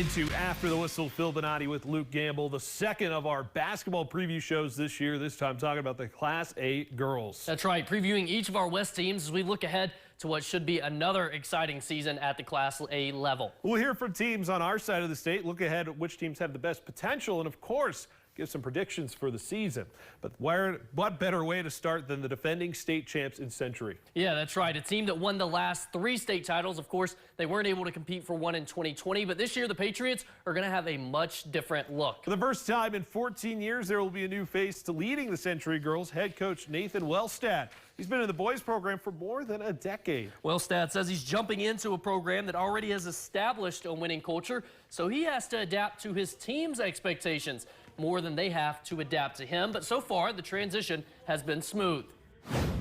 into After the Whistle. Phil Bonatti with Luke Gamble, the second of our basketball preview shows this year, this time talking about the Class A girls. That's right, previewing each of our West teams as we look ahead to what should be another exciting season at the Class A level. We'll hear from teams on our side of the state, look ahead at which teams have the best potential, and of course, give some predictions for the season. But what better way to start than the defending state champs in Century? Yeah, that's right. A team that won the last 3 state titles. Of course, they weren't able to compete for one in 2020, but this year the Patriots are going to have a much different look. For the first time in 14 years, there will be a new face to leading the Century girls, head coach Nathan Wellstad. He's been in the boys program for more than a decade. Wellstad says he's jumping into a program that already has established a winning culture, so he has to adapt to his team's expectations more than they have to adapt to him. But so far, the transition has been smooth.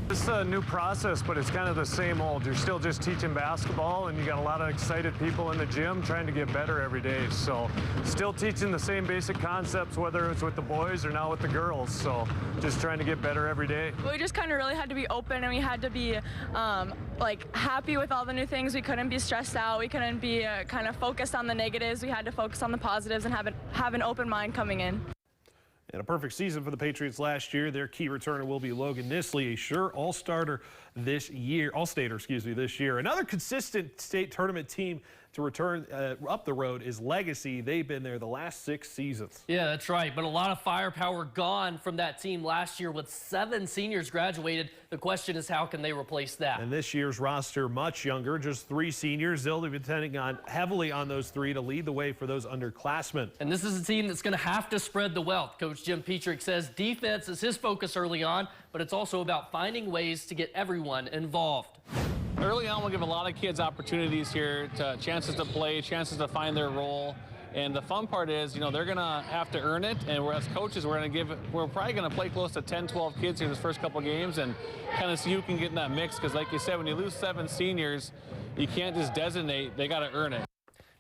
It's a new process, but it's kind of the same old. You're still just teaching basketball, and you got a lot of excited people in the gym trying to get better every day. So still teaching the same basic concepts, whether it's with the boys or now with the girls. So just trying to get better every day. We just kind of really had to be open, and we had to be like happy with all the new things. We couldn't be stressed out. We couldn't be kind of focused on the negatives. We had to focus on the positives and have an open mind coming in. And a perfect season for the Patriots last year. Their key returner will be Logan Nisley, a sure all-stater this year. This year. Another consistent state tournament team to return up the road is Legacy. They've been there the last 6 seasons. Yeah, that's right. But a lot of firepower gone from that team last year with 7 seniors graduated. The question is, how can they replace that? And this year's roster much younger, just 3 seniors. They'll be depending heavily on those 3 to lead the way for those underclassmen. And this is a team that's going to have to spread the wealth. Coach Jim Petrick says defense is his focus early on, but it's also about finding ways to get everyone involved. Early on, we'll give a lot of kids opportunities here, chances to play, chances to find their role. And the fun part is, you know, they're going to have to earn it. And as coaches, we're probably going to play close to 10, 12 kids here this first couple games and kind of see who can get in that mix. Because like you said, when you lose 7 seniors, you can't just designate. They got to earn it.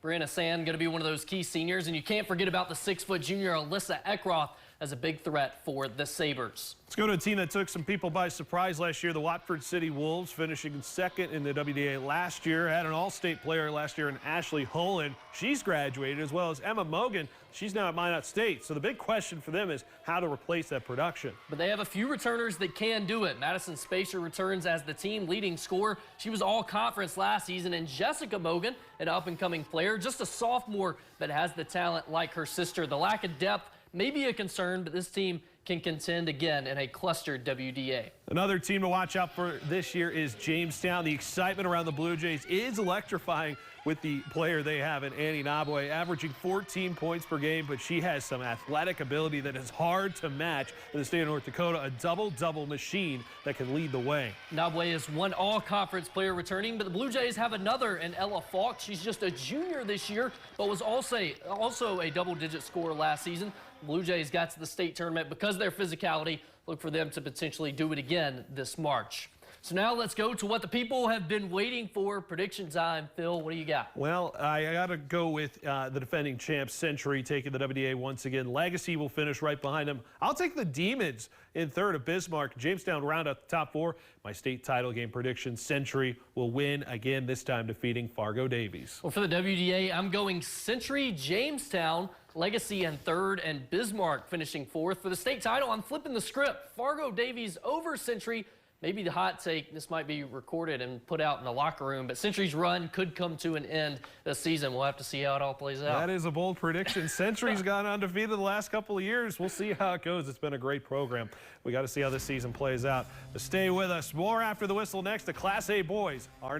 Brianna Sand going to be one of those key seniors. And you can't forget about the 6-foot junior Alyssa Eckroth as a big threat for the Sabres. Let's go to a team that took some people by surprise last year, the Watford City Wolves, finishing second in the WDA last year. Had an all-state player last year in Ashley Holland. She's graduated, as well as Emma Mogan. She's now at Minot State. So the big question for them is how to replace that production. But they have a few returners that can do it. Madison Spacer returns as the team leading scorer. She was all-conference last season. And Jessica Mogan, an up-and-coming player, just a sophomore, but has the talent like her sister. The lack of depth may be a concern, but this team can contend again in a clustered WDA. Another team to watch out for this year is Jamestown. The excitement around the Blue Jays is electrifying with the player they have in Annie Nabwe, averaging 14 points per game, but she has some athletic ability that is hard to match in the state of North Dakota, a double-double machine that can lead the way. Nabwe is one all-conference player returning, but the Blue Jays have another in Ella Falk. She's just a junior this year, but was also a double-digit scorer last season. Blue Jays got to the state tournament because of their physicality. Look for them to potentially do it again this March. So now let's go to what the people have been waiting for. Prediction time. Phil, what do you got? Well, I got to go with the defending champs, Century, taking the WDA once again. Legacy will finish right behind them. I'll take the Demons in third of Bismarck. Jamestown round out the top 4. My state title game prediction, Century will win again, this time defeating Fargo Davies. Well, for the WDA, I'm going Century, Jamestown, Legacy in third, and Bismarck finishing 4th. For the state title, I'm flipping the script. Fargo Davies over Century. Maybe the hot take, this might be recorded and put out in the locker room, but Century's run could come to an end this season. We'll have to see how it all plays out. That is a bold prediction. Century's gone undefeated the last couple of years. We'll see how it goes. It's been a great program. We got to see how this season plays out. But stay with us. More After the Whistle next. The Class A boys are